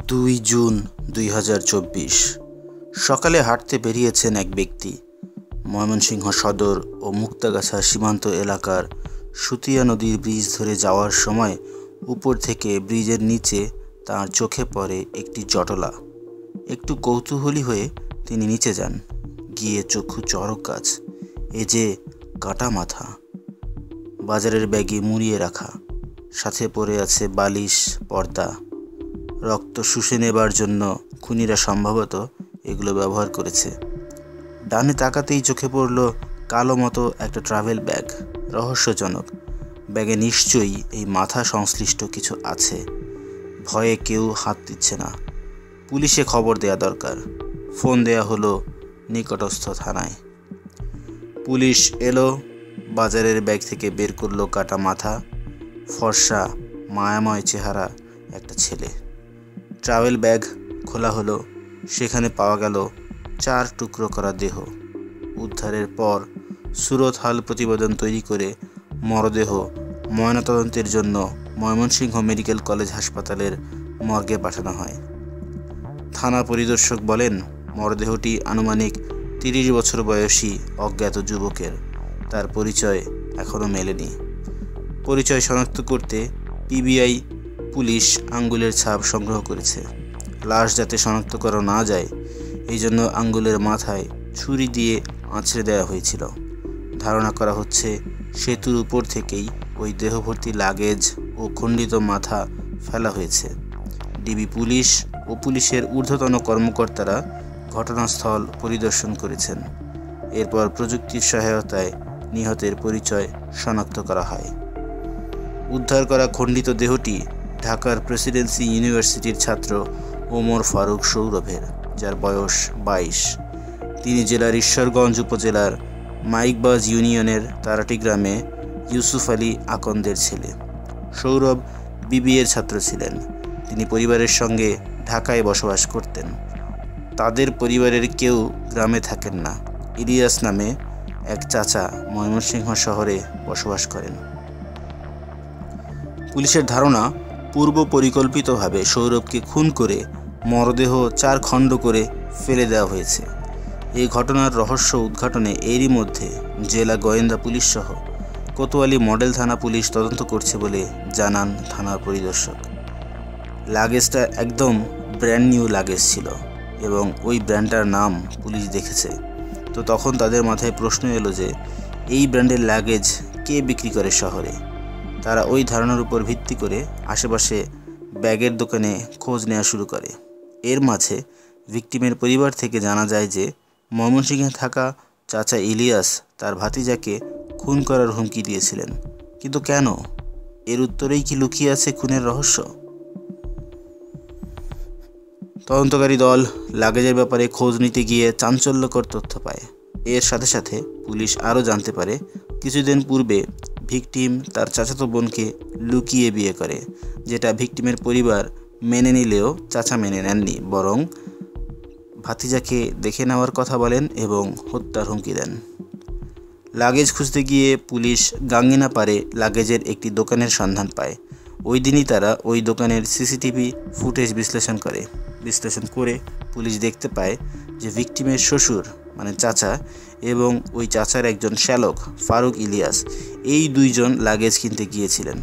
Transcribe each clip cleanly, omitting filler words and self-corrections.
2 June 2024 সকালে হাঁটতে বেরিয়েছেন এক ব্যক্তি। ময়মনসিংহ সদর ও মুক্তাগাছা সীমান্ত এলাকার সুতিয়া নদীর ব্রিজ ধরে যাওয়ার সময় উপর থেকে ব্রিজের নিচে তার চোখে পড়ে একটি জটলা। একটু কৌতূহলী হয়ে তিনি নিচে যান। গিয়ে চক্ষু চড়ক গাছ, এ যে কাটা মাথা, বাজারের ব্যাগে মুড়িয়ে রাখা, সাথে পড়ে আছে বালিশ, পর্দা। রক্ত শুষে নেবার জন্য খুনিরা সম্ভবত এগুলো ব্যবহার করেছে। ডানে তাকাতেই চোখে পড়ল কালো মতো একটা ট্রাভেল ব্যাগ। রহস্যজনক, ব্যাগে নিশ্চয়ই এই মাথা সংশ্লিষ্ট কিছু আছে। ভয়ে কেউ হাত দিচ্ছে না। পুলিশে খবর দেয়া দরকার। ফোন দেয়া হলো নিকটস্থ থানায়। পুলিশ এলো, বাজারের ব্যাগ থেকে বের করলো কাটা মাথা। ফর্সা মায়াময় চেহারা একটা ছেলে। ট্রাভেল ব্যাগ খোলা হলো, সেখানে পাওয়া গেল 4 টুকরো করা দেহ। উদ্ধারের পর সুরতহাল প্রতিবেদন তৈরি করে মরদেহ ময়নাতদন্তের জন্য ময়মনসিংহ মেডিকেল কলেজ হাসপাতালের মর্গে পাঠানো হয়। থানা পরিদর্শক বলেন, মরদেহটি আনুমানিক 30 বছর বয়সী অজ্ঞাত যুবকের। তার পরিচয় এখনও মেলেনি। পরিচয় শনাক্ত করতে পিবিআই পুলিশ আঙ্গুলের ছাপ সংগ্রহ করেছে। লাশ যাতে শনাক্ত করা না যায়, এই জন্য আঙ্গুলের মাথায় ছুরি দিয়ে আঁচড়ে দেওয়া হয়েছিল। ধারণা করা হচ্ছে সেতুর উপর থেকেই ওই দেহভর্তি লাগেজ ও খণ্ডিত মাথা ফেলা হয়েছে। ডিবি পুলিশ ও পুলিশের ঊর্ধ্বতন কর্মকর্তারা ঘটনাস্থল পরিদর্শন করেছেন। এরপর প্রযুক্তির সহায়তায় নিহতের পরিচয় শনাক্ত করা হয়। উদ্ধার করা খণ্ডিত দেহটি ঢাকার প্রেসিডেন্সি ইউনিভার্সিটির ছাত্র ওমর ফারুক সৌরভের, যার বয়স 22। তিনি জেলার ঈশ্বরগঞ্জ উপজেলার মাইকবাজ ইউনিয়নের তারাটি গ্রামে ইউসুফ আলী আকন্দের ছেলে। সৌরভ বিবিএর ছাত্র ছিলেন। তিনি পরিবারের সঙ্গে ঢাকায় বসবাস করতেন। তাদের পরিবারের কেউ গ্রামে থাকেন না। ইলিয়াস নামে এক চাচা ময়মনসিংহ শহরে বসবাস করেন। পুলিশের ধারণা, পূর্ব পরিকল্পিতভাবে সৌরভকে খুন করে মরদেহ 4 খণ্ড করে ফেলে দেওয়া হয়েছে। এই ঘটনার রহস্য উদ্ঘাটনে এরই মধ্যে জেলা গোয়েন্দা পুলিশ সহ কোতোয়ালি মডেল থানা পুলিশ তদন্ত করছে বলে জানান থানার পরিদর্শক। লাগেজটা একদম ব্র্যান্ড নিউ লাগেজ ছিল এবং ওই ব্র্যান্ডটার নাম পুলিশ দেখেছে। তো তখন তাদের মাথায় প্রশ্ন এলো যে এই ব্র্যান্ডের লাগেজ কে বিক্রি করে শহরে। তারা ওই ধারণার উপর ভিত্তি করে আশেপাশে ব্যাগের দোকানে খোঁজ নেওয়া শুরু করে। এর মাঝে ভিকটিমের পরিবার থেকে জানা যায় যে ময়মনসিংহে থাকা চাচা ইলিয়াস তার ভাতিজাকে খুন করার হুমকি দিয়েছিলেন। কিন্তু কেন? এর উত্তরেই কি লুকিয়ে আছে খুনের রহস্য? তদন্তকারী দল লাগেজের ব্যাপারে খোঁজ নিতে গিয়ে চাঞ্চল্যকর তথ্য পায়। এর সাথে সাথে পুলিশ আরও জানতে পারে কিছুদিন পূর্বে ভিকটিম তার চাচাতো বোনকে লুকিয়ে বিয়ে করে, যেটা ভিকটিমের পরিবার মেনে নিলেও চাচা মেনে নেননি, বরং ভাতিজাকে দেখে নেওয়ার কথা বলেন এবং হত্যার হুমকি দেন। লাগেজ খুঁজতে গিয়ে পুলিশ গাঙ্গিনাপাড়ে লাগেজের একটি দোকানের সন্ধান পায়। ওই দিনই তারা ওই দোকানের সিসিটিভি ফুটেজ বিশ্লেষণ করে পুলিশ দেখতে পায় যে ভিকটিমের শ্বশুর মানে চাচা এবং ওই চাচার একজন শ্যালক ফারুক ইলিয়াস, এই 2 জন লাগেজ কিনতে গিয়েছিলেন।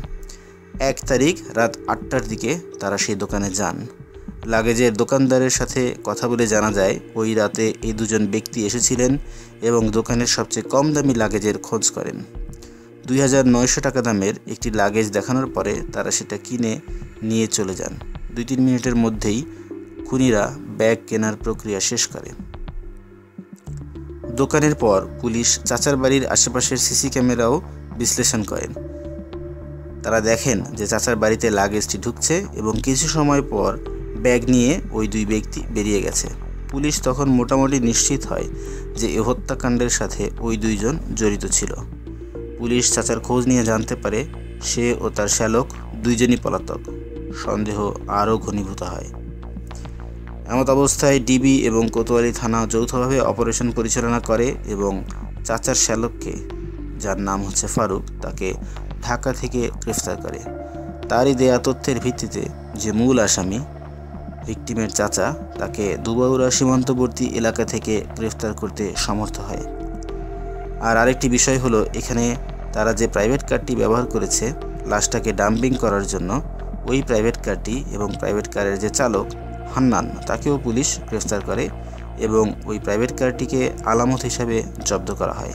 1 তারিখ রাত 8টার দিকে তারা সেই দোকানে যান। লাগেজের দোকানদারের সাথে কথা বলে জানা যায় ওই রাতে এই 2 জন ব্যক্তি এসেছিলেন এবং দোকানের সবচেয়ে কম দামি লাগেজের খোঁজ করেন। 2900 টাকা দামের একটি লাগেজ দেখানোর পরে তারা সেটা কিনে নিয়ে চলে যান। 2-3 মিনিটের মধ্যেই খুনিরা ব্যাগ কেনার প্রক্রিয়া শেষ করে। দোকানের পর পুলিশ চাচার বাড়ির আশেপাশের সিসি ক্যামেরাও বিশ্লেষণ করেন। তারা দেখেন যে চাচার বাড়িতে লাগেজটি ঢুকছে এবং কিছু সময় পর ব্যাগ নিয়ে ওই 2 ব্যক্তি বেরিয়ে গেছে। পুলিশ তখন মোটামুটি নিশ্চিত হয় যে এই হত্যাকাণ্ডের সাথে ওই 2 জন জড়িত ছিল। পুলিশ চাচার খোঁজ নিয়ে জানতে পারে সে ও তার শ্যালক 2 জনই পলাতক। সন্দেহ আরও ঘনীভূত হয়। এমত অবস্থায় ডিবি এবং কোতোয়ালি থানা যৌথভাবে অপারেশন পরিচালনা করে এবং চাচার শ্যালককে, যার নাম হচ্ছে ফারুক, তাকে ঢাকা থেকে গ্রেফতার করে। তারই দেয়া তথ্যের ভিত্তিতে যে মূল আসামি ভিকটিমের চাচা তাকে দুবাউড়া সীমান্তবর্তী এলাকা থেকে গ্রেফতার করতে সমর্থ হয়। আর আরেকটি বিষয় হলো, এখানে তারা যে প্রাইভেট কারটি ব্যবহার করেছে লাশটাকে ডাম্পিং করার জন্য, ওই প্রাইভেট কারটি এবং প্রাইভেট কারের যে চালক হান্নান তাকেও পুলিশ গ্রেফতার করে এবং ওই প্রাইভেট কারটিকে আলামত হিসাবে জব্দ করা হয়।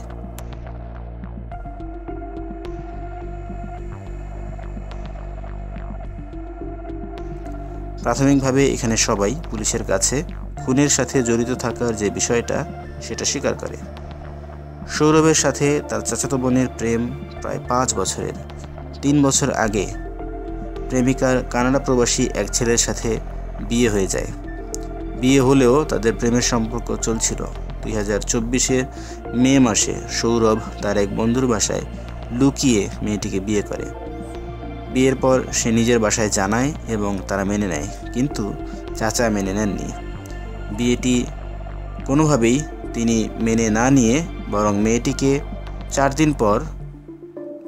প্রাথমিকভাবে এখানে সবাই পুলিশের কাছে খুনের সাথে জড়িত থাকার যে বিষয়টা সেটা স্বীকার করে। সৌরভের সাথে তার চাচাতো বোনের প্রেম প্রায় 5 বছরের। 3 বছর আগে প্রেমিকার কানাডা প্রবাসী এক ছেলের সাথে বিয়ে হয়ে যায়। বিয়ে হলেও তাদের প্রেমের সম্পর্ক চলছিল। 2024-এর মে মাসে সৌরভ তার এক বন্ধুর বাসায় লুকিয়ে মেয়েটিকে বিয়ে করে। বিয়ের পর সে নিজের বাসায় জানায় এবং তারা মেনে নেয়, কিন্তু চাচা মেনে নেননি। বিয়েটি কোনোভাবেই তিনি মেনে না নিয়ে বরং মেয়েটিকে 4 দিন পর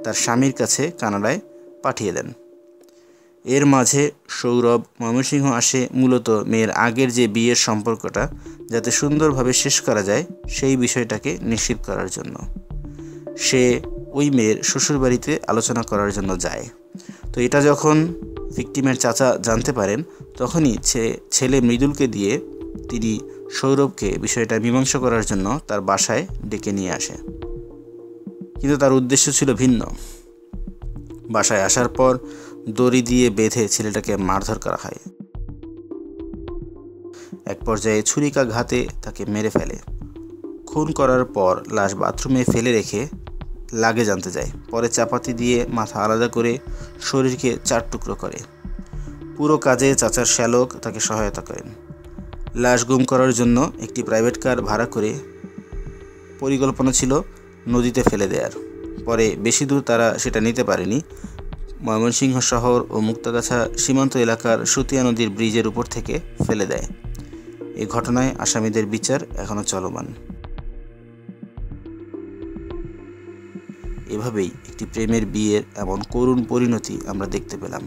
তার স্বামীর কাছে কানাডায় পাঠিয়ে দেন। এর মাঝে সৌরভ ময়মনসিংহ আসে মূলত মেয়ের আগের যে বিয়ের সম্পর্কটা যাতে সুন্দরভাবে শেষ করা যায় সেই বিষয়টাকে নিশ্চিত করার জন্য। সে ওই মেয়ের শ্বশুরবাড়িতে আলোচনা করার জন্য যায়। তো এটা যখন ভিকটিমের চাচা জানতে পারেন, তখনই ছেলে মৃদুলকে দিয়ে তিনি সৌরভকে বিষয়টা মীমাংসা করার জন্য তার বাসায় ডেকে নিয়ে আসে। কিন্তু তার উদ্দেশ্য ছিল ভিন্ন। বাসায় আসার পর দড়ি দিয়ে বেঁধে ছেলেটাকে মারধর করা হয়। এক পর্যায়ে ছুরিকাঘাতে তাকে মেরে ফেলে। খুন করার পর লাশ বাথরুমে ফেলে রেখে লাগে জানতে যায়। পরে চাপাতি দিয়ে মাথা আলাদা করে শরীরকে 4 টুকরো করে। পুরো কাজে চাচার শ্যালক তাকে সহায়তা করেন। লাশ গুম করার জন্য একটি প্রাইভেট কার ভাড়া করে পরিকল্পনা ছিল নদীতে ফেলে দেওয়ার। পরে বেশি দূর তারা সেটা নিতে পারেনি। ময়মনসিংহ শহর ও মুক্তাগাছা সীমান্ত এলাকার সুতিয়া নদীর ব্রিজের উপর থেকে ফেলে দেয়। এই ঘটনায় আসামিদের বিচার এখনও চলমান। এভাবেই একটি প্রেমের বিয়ের এমন করুণ পরিণতি আমরা দেখতে পেলাম।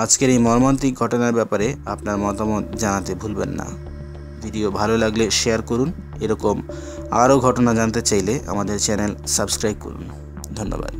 আজকের এই মর্মান্তিক ঘটনার ব্যাপারে আপনার মতামত জানাতে ভুলবেন না। ভিডিও ভালো লাগলে শেয়ার করুন। এরকম আরও ঘটনা জানতে চাইলে আমাদের চ্যানেল সাবস্ক্রাইব করুন। ধন্যবাদ।